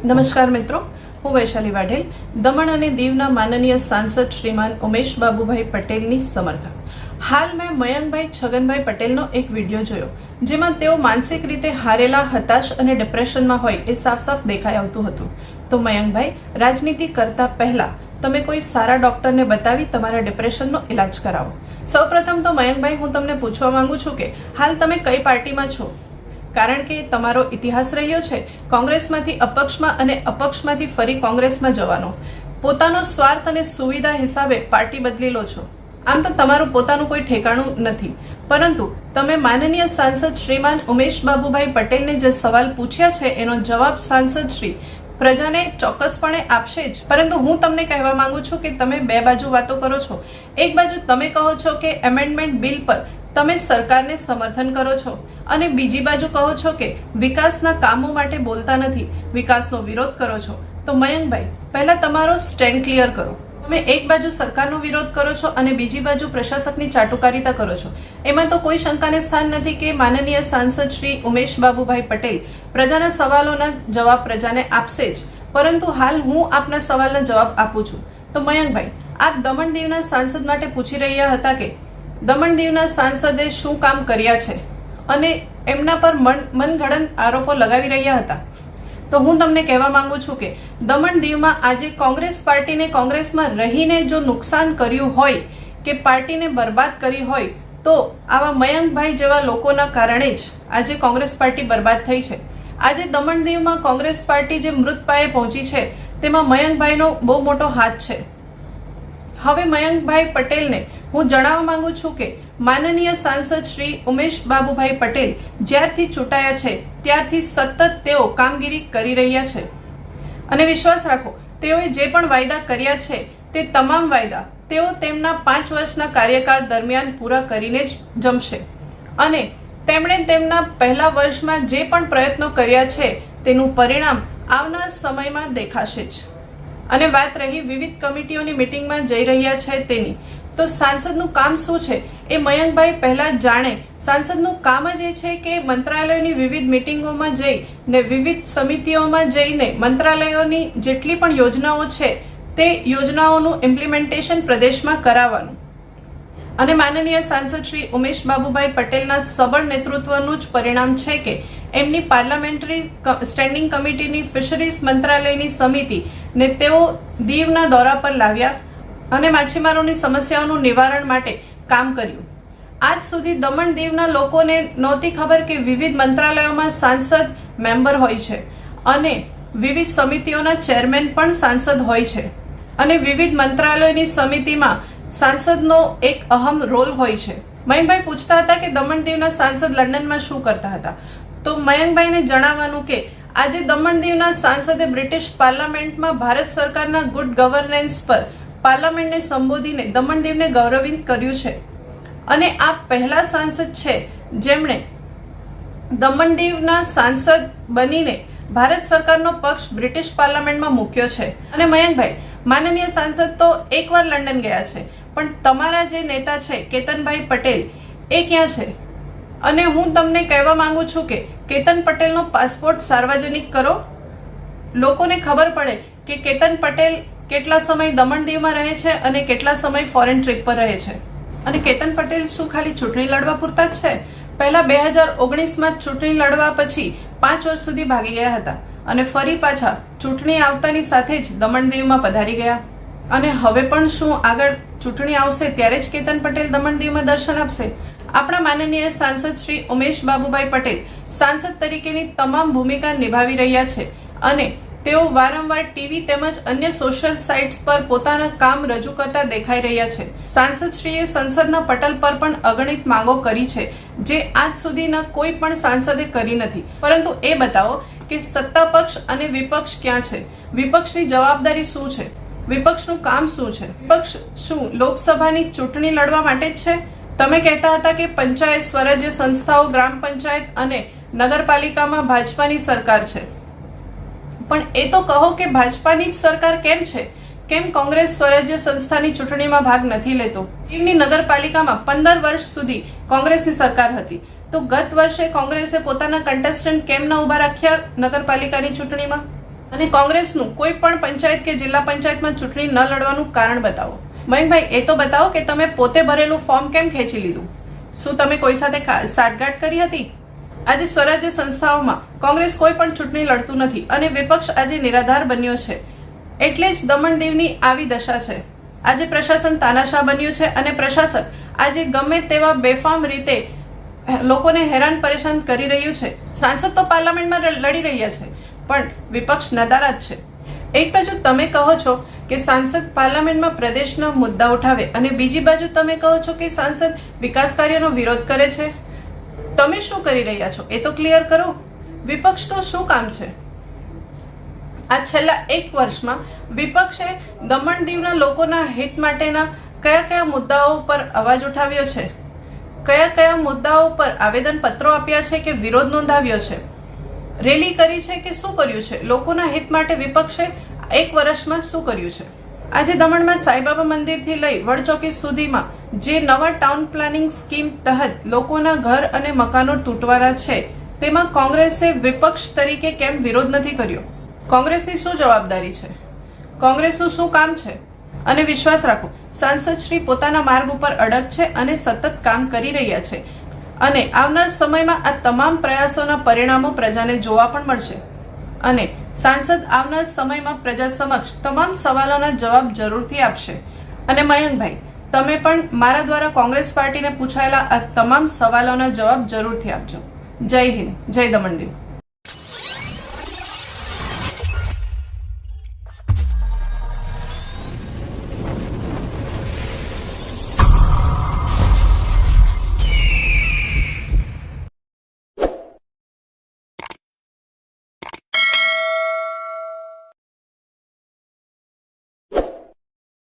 નમસ્કાર મિત્રો, હું વૈશાલી વાઢેલ, દમણ અને દીવના માનનીય સાંસદ શ્રીમાન ઉમેશ બાબુભાઈ પટેલની સમર્થક. હાલ મેં મયંકભાઈ છગનભાઈ પટેલનો એક વિડીયો જોયો, જેમાં તેઓ માનસિક રીતે હારેલા, હતાશ અને ડિપ્રેશનમાં હોય એ સાફ સાફ દેખાઈ આવતું હતું. તો મયંકભાઈ, રાજનીતિ કરતા પહેલા તમે કોઈ સારા ડોક્ટરને બતાવી તમારા ડિપ્રેશનનો ઇલાજ કરાવો. સૌપ્રથમ તો મયંકભાઈ, હું તમને પૂછવા માંગુ છું કે હાલ તમે કઈ પાર્ટીમાં છો? કારણ કે તમારો ઇતિહાસ રહ્યો છે કોંગ્રેસમાંથી અપક્ષમાં અને અપક્ષમાંથી ફરી કોંગ્રેસમાં જવાનો. પોતાનો સ્વાર્થ અને સુવિધા હિસાબે પાર્ટી બદલી લો છો. આમ તો તમારું પોતાનું કોઈ ઠેકાણું નથી, પરંતુ તમે માનનીય સાંસદ શ્રીમાન ઉમેશ બાબુભાઈ પટેલને જે સવાલ પૂછ્યા છે એનો જવાબ સાંસદ શ્રી પ્રજાને ચોક્કસપણે આપશે જ. પરંતુ હું તમને કહેવા માંગુ છું કે તમે બે બાજુ વાતો કરો છો. એક બાજુ તમે કહો છો કે એમેન્ડમેન્ટ બિલ પર તમે સરકારને સમર્થન કરો છો અને બીજી બાજુ કહો છો કે વિકાસના કામો માટે બોલતા નથી, વિકાસનો વિરોધ કરો છો. તો મયંકભાઈ, પહેલા તમારો સ્ટેન્ડ ક્લિયર કરો. તમે એક બાજુ સરકારનો વિરોધ કરો છો અને બીજી બાજુ પ્રશાસકની ચાટુકારિતા કરો છો. એમાં તો કોઈ શંકાને સ્થાન નથી કે માનનીય સાંસદ શ્રી ઉમેશ બાબુભાઈ પટેલ પ્રજાના સવાલોના જવાબ પ્રજાને આપશે જ. પરંતુ હાલ હું આપના સવાલના જવાબ આપું છું. તો મયંકભાઈ, આપ દમણ દીવના સાંસદ માટે પૂછી રહ્યા હતા કે દમણ દીવના સાંસદે શું કામ કર્યા છે અને એમના પર મનગઢંત આરોપો લગાવી રહ્યા હતા. તો હું તમને કહેવા માંગુ છું કે દમણ દીવમાં આજે કોંગ્રેસ પાર્ટીને કોંગ્રેસમાં રહીને જો નુકસાન કર્યું હોય કે પાર્ટીને બરબાદ કરી હોય, તો આવા મયંકભાઈ જેવા લોકોના કારણે જ આજે કોંગ્રેસ પાર્ટી બરબાદ થઈ છે. આજે દમણ દીવમાં કોંગ્રેસ પાર્ટી જે મૃત પાયે પહોંચી છે તેમાં મયંકભાઈનો બહુ મોટો હાથ છે. હવે મયંકભાઈ પટેલને હું જણાવવા માંગુ છું કે માનનીય સાંસદ શ્રી ઉમેશ બાબુભાઈ પટેલ જ્યારથી ચૂંટાયા છે ત્યારથી સતત તેઓ કામગીરી કરી રહ્યા છે અને વિશ્વાસ રાખો, તેઓએ જે પણ વાયદા કર્યા છે તે તમામ વાયદા તેઓ તેમના 5 વર્ષના કાર્યકાળ દરમિયાન પૂરા કરીને જ જમશે. અને તેમણે તેમના પહેલા વર્ષમાં જે પણ પ્રયત્નો કર્યા છે તેનું પરિણામ આવનાર સમયમાં દેખાશે જ. અને વાત રહી વિવિધ કમિટીઓની મિટિંગમાં જઈ રહ્યા છે તેની, તો સાંસદનું કામ શું છે એ મયંકભાઈ પહેલા જાણે. સાંસદનું કામ જ એ છે કે મંત્રાલયોની વિવિધ મિટિંગોમાં જઈ ને વિવિધ સમિતિઓમાં જઈને મંત્રાલયોની જેટલી પણ યોજનાઓ છે તે યોજનાઓનું ઇમ્પ્લિમેન્ટેશન પ્રદેશમાં કરાવવાનું. અને માનનીય સાંસદ શ્રી ઉમેશ બાબુભાઈ પટેલના સબળ નેતૃત્વનું જ પરિણામ છે કે એમની પાર્લામેન્ટરી સ્ટેન્ડિંગ કમિટીની ફિશરીઝ મંત્રાલયની સમિતિ ને તેઓ દીવના દોરા પર લાવ્યા અને માછીમારોની સમસ્યાઓનું નિવારણ માટે કામ કર્યું. આજ સુધી દમણ દીવના લોકોને નહોતી ખબર કે વિવિધ મંત્રાલયોમાં સાંસદ મેમ્બર હોય છે અને વિવિધ સમિતિઓના ચેરમેન પણ સાંસદ હોય છે અને વિવિધ મંત્રાલયોની સમિતિમાં સાંસદનો એક અહમ રોલ હોય છે. મયંકભાઈ પૂછતા હતા કે દમણ દીવના સાંસદ લંડનમાં શું કરતા હતા. તો મયંકભાઈને જણાવવાનું કે આજે દમણ દીવના સાંસદે બ્રિટિશ પાર્લામેન્ટમાં ભારત સરકારના ગુડ ગવર્નન્સ પર પાર્લામેન્ટને સંબોધીને દમણ દીવને ગૌરવિત કર્યું છે. અને આ પહેલા સાંસદ છે જેમણે દમણ દીવના સાંસદ બનીને ભારત સરકારનો પક્ષ બ્રિટિશ પાર્લામેન્ટમાં મૂક્યો છે. અને મયંકભાઈ, માનનીય સાંસદ તો એકવાર લંડન ગયા છે, પણ તમારા જે નેતા છે કેતનભાઈ પટેલ એ ક્યાં છે? અને હું તમને કહેવા માંગુ છું કે કેતન પટેલનો પાસપોર્ટ સાર્વજનિક કરો, લોકોને ખબર પડે કે કેતન પટેલ કેટલા સમય દમણ દીવમાં રહે છે અને કેટલા સમય ફોરેન ટ્રીપ પર રહે છે. અને કેતન પટેલ શું ખાલી ચૂંટણી લડવા પૂરતા જ છે? પહેલા 2019માં ચૂંટણી લડવા પછી 5 વર્ષ સુધી ભાગી ગયા હતા અને ફરી પાછા ચૂંટણી આવતાની સાથે જ દમણ દીવમાં પધારી ગયા. અને હવે પણ શું આગળ ચૂંટણી આવશે ત્યારે જ કેતન પટેલ દમણ દીવમાં દર્શન આપશે? આપણા માનનીય સાંસદ શ્રી ઉમેશ બાબુભાઈ પટેલ સાંસદ તરીકેની તમામ ભૂમિકા નિભાવી રહ્યા છે અને તેઓ વારંવાર ટીવી તેમજ અન્ય સોશિયલ સાઇટ્સ પર પોતાના કામ રજૂ કરતા દેખાઈ રહ્યા છે. સાંસદશ્રીએ સંસદના પટલ પર પણ અગણિત માંગો કરી છે જે આજ સુધીના કોઈ પણ સાંસદે કરી નથી. પરંતુ એ બતાવો કે સત્તા પક્ષ અને વિપક્ષ ક્યાં છે? વિપક્ષની જવાબદારી શું છે? વિપક્ષનું કામ શું છે? વિપક્ષ શું લોકસભાની ચૂંટણી લડવા માટે જ છે? તમે કહેતા હતા કે પંચાયત સ્વરાજ્ય સંસ્થાઓ, ગ્રામ પંચાયત અને નગરપાલિકામાં ભાજપાની સરકાર છે, પણ એ તો કહો કે ભાજપાની જ સરકાર કેમ છે? કેમ કોંગ્રેસ સ્વરાજ્ય સંસ્થાની ચૂંટણીમાં ભાગ નથી લેતો? દીવની નગરપાલિકામાં 15 વર્ષ સુધી કોંગ્રેસની સરકાર હતી, તો ગત વર્ષે કોંગ્રેસે પોતાના કન્ટેસ્ટન્ટ કેમ ન ઉભા રાખ્યા નગરપાલિકાની ચૂંટણીમાં? અને કોંગ્રેસનું કોઈ પણ પંચાયત કે જિલ્લા પંચાયતમાં ચૂંટણી ન લડવાનું કારણ બતાવો. મયંકભાઈ, એ તો બતાવો કે તમે પોતે ભરેલું ફોર્મ કેમ ખેંચી લીધું? શું તમે કોઈ સાથે સાઠગાંઠ કરી હતી? આજે સ્વરાજ્ય સંસ્થાઓમાં કોંગ્રેસ કોઈ પણ ચૂંટણી લડતું નથી અને વિપક્ષ આજે નિરાધાર બન્યો છે. એટલે જ દમણ દીવની આવી દશા છે. આજે પ્રશાસન તાનાશાહ બન્યું છે અને પ્રશાસન આજે ગમે તેવા બેફામ રીતે લોકોને હેરાન પરેશાન કરી રહ્યું છે. સાંસદ તો પાર્લામેન્ટમાં લડી રહ્યા છે, પણ વિપક્ષ નદારાજ છે. એક બાજુ તમે કહો છો કે સાંસદ પાર્લામેન્ટમાં પ્રદેશના મુદ્દા ઉઠાવે અને બીજી બાજુ તમે કહો છો કે સાંસદ વિકાસ કાર્યનો વિરોધ કરે છે. તમે શું કરી રહ્યા છો એ તો ક્લિયર કરો. વિપક્ષનું શું કામ છે? આ છેલ્લા 1 વર્ષમાં વિપક્ષે દમણ દીવના લોકોના હિત માટેના કયા કયા મુદ્દાઓ પર અવાજ ઉઠાવ્યો છે? કયા કયા મુદ્દાઓ પર આવેદન પત્રો આપ્યા છે કે વિરોધ નોંધાવ્યો છે? રેલી કરી છે કે શું કર્યું છે? લોકોના હિત માટે વિપક્ષે 1 વર્ષમાં શું કર્યું છે? આજે દમણમાં સાંઈબાબા મંદિરથી લઈ વડચોકી સુધીમાં જે નવા ટાઉન પ્લાનિંગ સ્કીમ તહત લોકોના ઘર અને મકાનો તૂટવાના છે, તેમાં કોંગ્રેસે વિપક્ષ તરીકે કેમ વિરોધ નથી કર્યો? કોંગ્રેસની શું જવાબદારી છે? કોંગ્રેસનું શું કામ છે? અને વિશ્વાસ રાખો, સાંસદ શ્રી પોતાના માર્ગ ઉપર અડગ છે અને સતત કામ કરી રહ્યા છે અને આવનાર સમયમાં આ તમામ પ્રયાસોના પરિણામો પ્રજાને જોવા પણ મળશે અને સાંસદ આવનાર સમયમાં પ્રજા સમક્ષ તમામ સવાલોના જવાબ જરૂરથી આપશે. અને મયંકભાઈ, તમે પણ મારા દ્વારા કોંગ્રેસ પાર્ટીને પૂછાયેલા આ તમામ સવાલોના જવાબ જરૂરથી આપજો. જય હિન્દ, જય દમણ દીવ.